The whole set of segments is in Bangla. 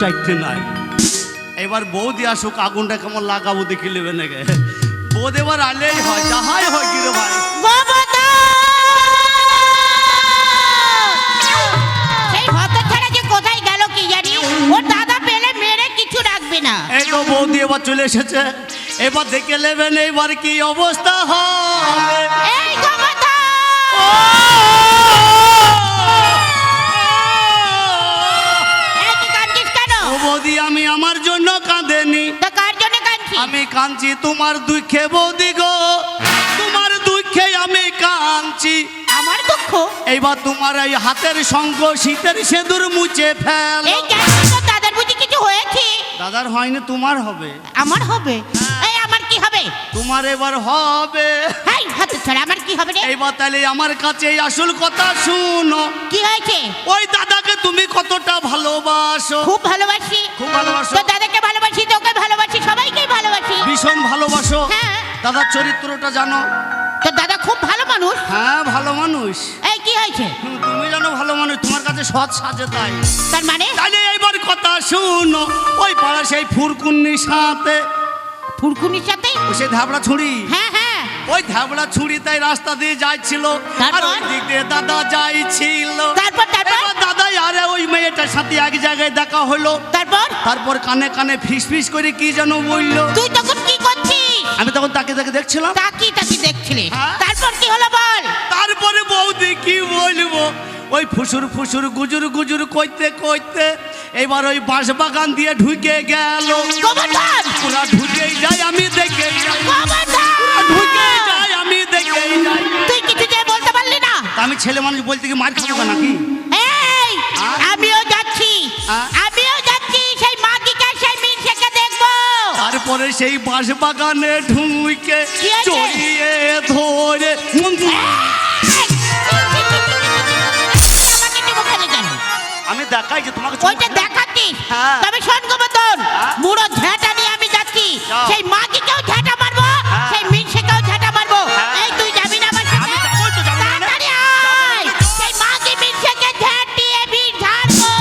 চাইতে নাই এবার বৌদি আসুক আগুনটা কেমন লাগাবো দেখি নেবে নাকি বৌদি এবার আলেই হয় যাহাই হয় গিরে ভাই সেই হতচ্ছাড়া যে কোথায় গেল কি জানি ওর দাদা পেলে মেরে কিছু রাখবে না। এই তো বৌদি এবার চলে এসেছে এবার দেখে নেবেন এইবার কি অবস্থা হবে। এই গোবর্ধন বৌদি আমি আমার জন্য কাঁদেনি তো কার জন্য কাঁদছি? আমি কাঁদছি তোমার দুঃখে বৌদি গো তোমার দুঃখে আমি কাঁদছি। আমার দুঃখ এইবার তোমার এই হাতের সঙ্গ শীতের সেঁদুর মুছে ফেল। এই কেন দাদার বুঝি কিছু হয়েছে? দাদার হয়নি তোমার হবে। আমার হবে? এই আমার কি হবে? তোমার এবার হবে। এই হতচ্ছাড়া আমার কি হবে রে? এইবার তাহলে আমার কাছে এই আসল কথা শুনো। কি হয়েছে? ওই দাদাকে তুমি কতটা ভালোবাসো? খুব ভালোবাসি। খুব ভালোবাসো? তো দাদাকে ভালোবাসি তোকে ভালোবাসি সবাইকেই ভালোবাসি। ভীষণ ভালোবাসো? হ্যাঁ। দাদার চরিত্রটা জানো? তো দাদা খুব ভালো মানুষ। হ্যাঁ ভালো মানুষ। এই কি হয়েছে? তুমি জানো ভালো মানুষ তোমার কাছে সৎ সাজে তাই। তার মানে? তাহলে এইবার কথা শুনো ওই পাড়া সেই ফুরকুন্নির সাথে ফুরকুনির সাথে সে ধাবড়া ছুরি হ্যাঁ হ্যাঁ ওই ধাবড়া ছুরি তাই রাস্তা দিয়ে যাচ্ছিল আর ওই দিক দিয়ে দাদা যাইছিল। তারপর দাদা আরে ওই মেয়েটার সাথে এক জায়গায় দেখা হলো। তারপর কানে কানে ফিস ফিস করে কি যেন বললো। তুই তখন কি করছিস? আমি তখন তাকে তাকে দেখছিলাম। তাকি দেখছিলি? তারপর কি হলো বল? তারপরে বৌদি কি বলবো ওই ফুসুর ফুসুর গুজুর গুজুর কইতে কইতে এবার ওই বাঁশ বাগান দিয়ে ঢুকে গেল। ওরা ঢুকেই যায় আমি দেখে ঢুকে যায় আমি দেখে যাই। তুই কিছু যে বলতে পারলি না? আমি ছেলে মানুষ বলতে কি মার খাবো নাকি? এই আমিও যাচ্ছি সেই মাগিকে সেই মিনসেকে দেখবো। তারপরে সেই বাঁশ বাগানে ঢুকে জড়িয়ে ধরে আমি দেখাই যে তোমাকে ওইটা দেখাচ্ছিস। তবে শোন গোবর্ধন মুড়ো ঝাঁটা নিয়ে আমি যাচ্ছি সেই মাগিকেও ঝাঁটা মারবো সেই মিনসেকেও ঝাঁটা মারবো। এই তুই যাবি না আমার সাথে? তাড়াতাড়ি আয় সেই মাগি মিনসেকে ঝাঁটিয়ে বিষ ঝাড়বো।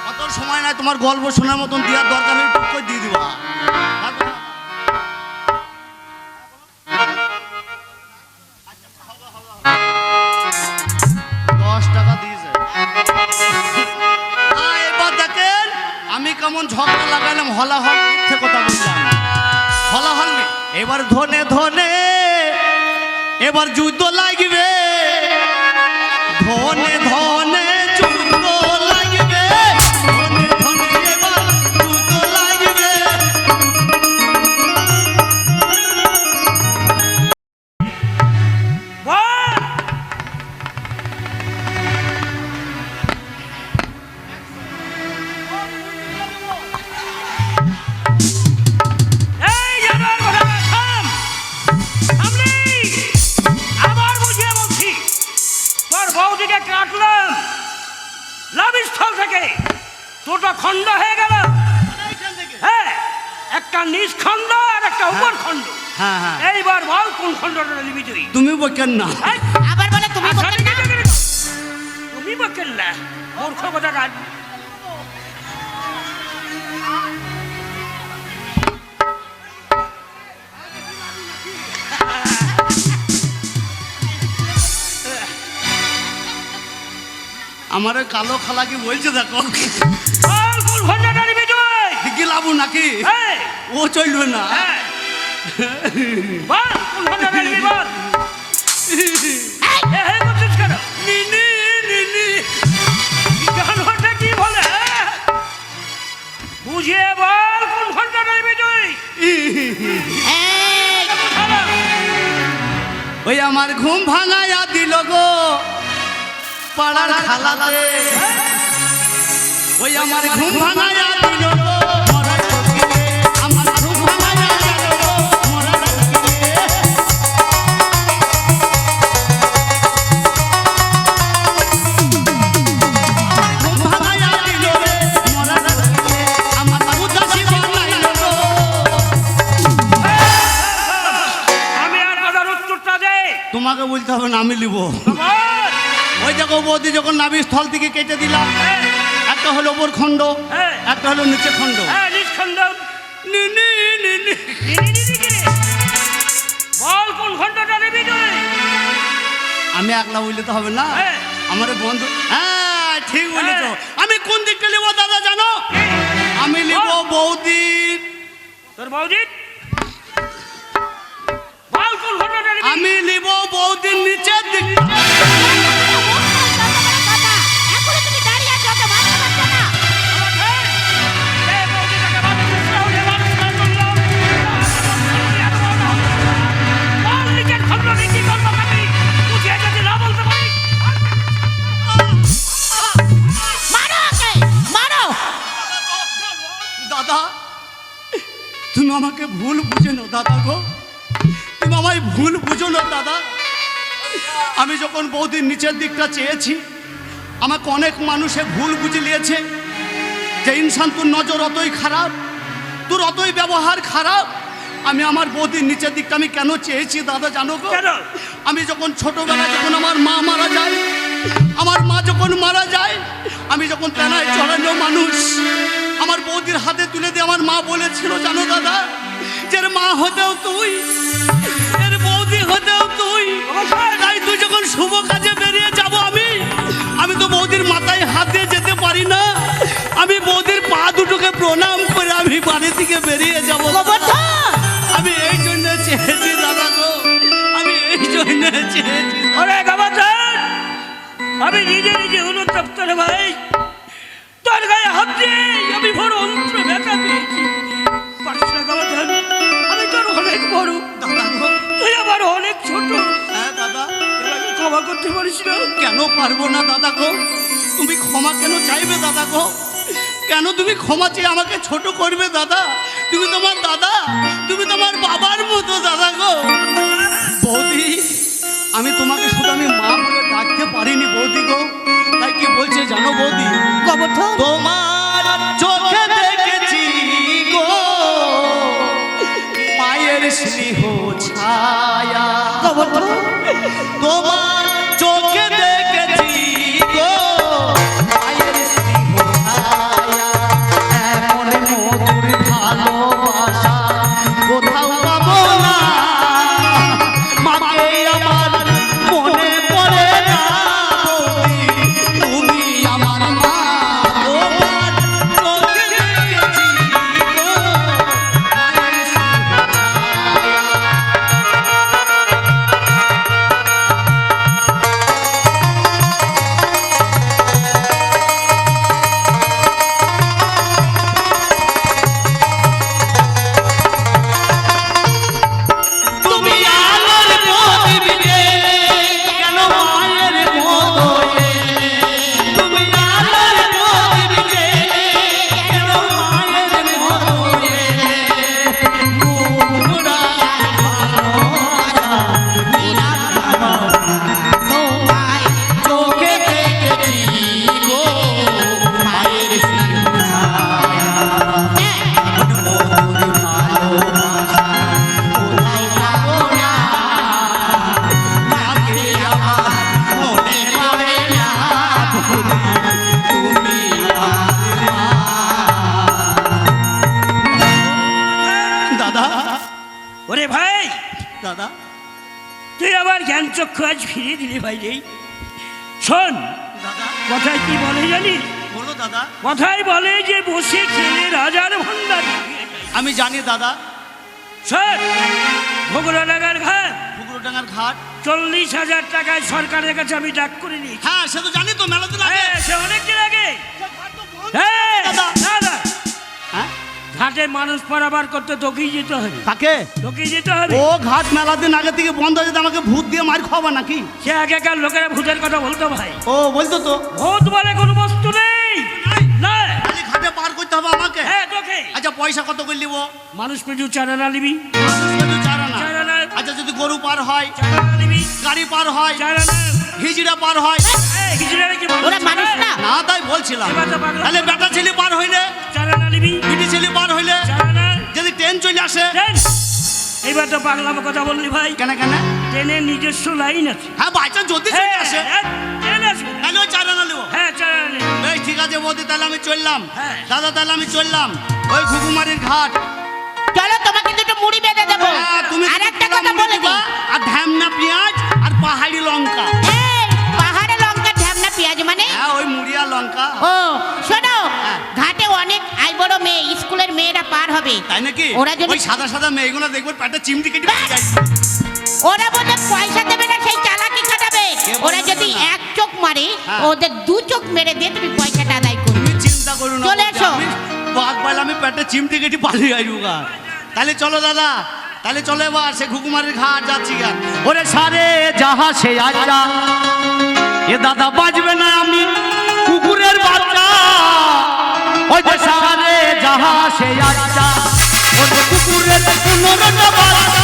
অত সময় নাই তোমার গল্প শোনার মতন দেওয়ার দরকার হলে টুক করে দিয়ে দিবা। 10 টাকা দিয়েছে। এবার দেখেন আমি কেমন ঝগড়া লাগালাম হলাহল মিথ্যে কথা বললাম হলাহল। এবার ধনে ধনে এবার যুদ্ধ লাগবে ধনে ধনে যুদ্ধ লাগবে ধনে ধনে এবার যুদ্ধ লাগবে। খণ্ড হয়ে গেল। হ্যাঁ একটা নিজ খণ্ড আর একটা উপর খণ্ড। এইবার বল কোন খণ্ডটা নিবি তুই? তুমি বকেন না আবার বলে তুমি বকেন না। তুমি বকেন না মূর্খ কথা কাজ। আমার ওই কালো খালা কি বলছে দেখো গেলাবো নাকি ও চলবে না। বুঝিয়ে বল কোন ঘন্টা নেবে তুই? ওই আমার ঘুম ভাঙায়া দিল গো পাড়ার খালাতে ওই আমার ঘুম ভাঙায়া দিল গো আমার ঘুম ভাঙায়া দিল গো মোরা ঘুম ভাঙায়া দিল রে মোরা আমার উদাসী বানাইল গো। আমি আর কথার উত্তরটা দে। তোমাকে বলতে হবে না আমি লিব। ওই ওই দেখো বৌদি যখন নাভির স্থল থেকে কেটে দিলাম, হ্যাঁ, একটা হলো ওপর খণ্ড, হ্যাঁ। একটা হলো নিচে খণ্ড। হ্যাঁ, নিষ্খণ্ড। নি, নি, নি, নি। বল কোন খণ্ডটা নিবি তুই? আমি একলা বললে তো হবে না, হ্যাঁ। আমার বন্ধু। হ্যাঁ ঠিক বলেছ। হ্যাঁ। আমি কোন দিকটা নেবো দাদা জানো? আমি নেব বৌদির। তোর বৌদি? বল কোন খণ্ডটা নিবি? আমি নেব বৌদির নিচের দিক। এখনো তুমি দাঁড়িয়ে আছো, ওকে মারতে পারছো না? এই বৌদিটাকে বাঁচাতে চাও, এ মানুষটা করলো। বল নিজের খণ্ড নিয়ে কি করবো আমি? বুঝিয়ে যদি না বলতে পারি। মারো ওকে, মারো। দাদা তুমি আমাকে ভুল বুঝে নাও দাদা গো, তুমি আমায় ভুল বুঝো না দাদা। আমি যখন বৌদির নিচের দিকটা চেয়েছি, আমাকে অনেক মানুষে ভুল বুঝে নিয়েছে যে ইনসান তোর নজর অতই খারাপ, তোর অতই ব্যবহার খারাপ। আমি আমার বৌদির নিচের দিকটা আমি কেন চেয়েছি দাদা জানো গো? কেন? আমি যখন ছোটবেলায় যখন আমার মা মারা যায়, আমার মা যখন মারা যায়, আমি যখন তেনায় চড়ানো মানুষ আমার বৌদির হাতে তুলে দিয়ে আমার মা বলেছিল জানো দাদা, যে এর মা হতেও তুই, এর বৌদি হতেও তুই, তাই তুই যখন শুভ কাজে বেরিয়ে যাব আমি তো বৌদির মাথায় হাত দিয়ে যেতে পারি না, আমি বৌদির পা দুটোকে প্রণাম করে আমি বাড়ি থেকে বেরিয়ে যাব। গোবর্ধন! আমি এই জন্য চেয়েছি দাদা গো, আমি এই জন্য চেয়েছি। ওরে গোবর্ধন, আমি নিজে নিজে অনুতপ্ত রে ভাই। তোর গায়ে হাত দিয়ে আমি বড় অন্ত্র ব্যথা পেয়েছি। পারিস না গোবর্ধন, আমি তোর অনেক বড়, দাদা গো, তুই আবার অনেক ছোট। হ্যাঁ দাদা, এবারে ক্ষমা করতে পারিস না? কেন পারবো না দাদা গো? তুমি ক্ষমা কেন চাইবে দাদা গো? কেন তুমি ক্ষমা চেয়ে আমাকে ছোট করবে দাদা? তুমি তোমার দাদা, তুমি তোমার বাবার মতো দাদা গো। বৌদি, আমি তোমাকে শুধু আমি মা বলে ডাকতে পারিনি বৌদি গো। তাই কি বলছে জানো বৌদি? গোবর্ধন! তোমার চোখে দেখেছি গো মায়ের স্নেহ ছায়া। গোবর্ধন! তোমার চোখে দেখেছি গো মায়ের স্নেহ ছায়া। এমন মধুর ভালোবাসা কোথাও পাবো না। মাকে আমার মনে পড়ে না বৌদি, তুমি আমার মা। তোমার চোখে দেখেছি গো মায়ের স্নেহ তুমি আলোর প্রদীপ যে কেন মায়ের মতো এলে? তুমি আলোর প্রদীপ যে কেন মায়ের মতো এলে? গুণগুণা ভালোবাসা তোমায় চোখে দেখেছি গো মায়ের স্নেহ ছায়া। মধুর ভালোবাসা কোথায় পাবো না। মাকে আমার মনে পড়ে না তুমি আমার মা। দাদা, ওরে ভাই, দাদা, তুই আবার জ্ঞান চক্ষু আজ ফিরিয়ে দিলি ভাই রে। শোন, দাদা, কথায় কি বলে জানিস? বলো দাদা। কথায় বলে যে বসে খেলে রাজার ভান্ডার। আমি জানি দাদা, শোন, ভোগরাডাঙ্গার ঘাট পুকুরডাঙ্গার ঘাট। 40,000 টাকায় সরকারের কাছে আমি ডাক করে নিয়েছি। হ্যাঁ সে তো জানি তো, মেলা দিন আগে। হ্যাঁ, সে অনেকদিন আগে। হ্যাঁ, দাদা। দাদা, হ্যাঁ ঘাটে মানুষ পারাবার করতে তোকেই যেতে হবে, কাকে? তোকেই যেতে হবে। ও ঘাট মেলা দিন আগে থেকে বন্ধ হয়ে যেতে আমাকে ভূত দিয়ে মার খাওয়াবা নাকি? সে আগেকার লোকেরা ভূতের কথা বলতো ভাই। ও বলতো তো। ভূত বলে কোনো বস্তু নেই। না, খালি ঘাটে পার করতে হবে আমাকে। হ্যাঁ তোকে। আচ্ছা পয়সা কত করে নিব? মানুষ পেজু 4 আনা নিবি। 4 আনা। 4 আনা। আচ্ছা যদি গরু পার হয়, 4 আনা নিবি। গাড়ি পার হয়, 4 আনা। হিজড়া পার হয়। এই হিজড়ারে কি ওরা মানুষ না। না তাই বলছিলাম। এবার তো পাগলা। তাহলে বেটা ছেলে পার হইলে, 4 আনা নিবি। বিটি ছেলে পার হইলে, 4 আনা। যদি ট্রেন চলে আসে। ট্রেন? এইবার তো পাগলামো কথা বললি ভাই। কেন কেন? ট্রেনের নিজস্ব লাইন আছে। হ্যাঁ বাইচান্স যদি চলে আসে। ট্রেন আসবে। বৌদি তাহলে আমি চললাম হ্যাঁ। দাদা তাহলে আমি চললাম ওই ঘুঘুমারির ঘাট চলো তোমাকে দুটো মুড়ি বেঁধে দেবো হ্যাঁ, তুমি আর একটা দুটো কথা মুড়ি বলে দিবা, দিই আর ঢ্যামনা পেঁয়াজ আর পাহাড়ি লঙ্কা এই পাহাড়ে লঙ্কা ঢ্যাবনা পেঁয়াজ মানে হ্যাঁ ওই মুড়ি আর লঙ্কা ও শোনো হ্যাঁ। ঘাটে অনেক আই বড় মেয়ে স্কুলের মেয়েরা পার হবে তাই নাকি ওরা যদি ওই সাদা সাদা মেয়েগুলো দেখবে পেটে চিমটি কেটে পড়ে যায়। ওরা বলে পয়সা দেবে না সেই চালাকি কাটাবে কে বলছে ওরা যদি না? এক চোখ মারে হ্যাঁ। ওদের দু চোখ মেরে দিয়ে তুমি পয়সাটা আদায় করবে তুমি চিন্তা করো না চলে বৌদি, এসো। আমি বাদ পাইলে আমি পেটে চিমটি কেটে পালিয়ে আইরুগা তাহলে চলো দাদা তাহলে চলে এবার সে ঘুঘুমারির ঘাট যাচ্ছি গা ওরে সারে যাহা সে আচ্ছা এ দাদা বাজবে না আমি কুকুরের বাচ্চা ওই যে সারে যাহা সে আচ্ছা ওরে কুকুরের 15টা বাচ্চা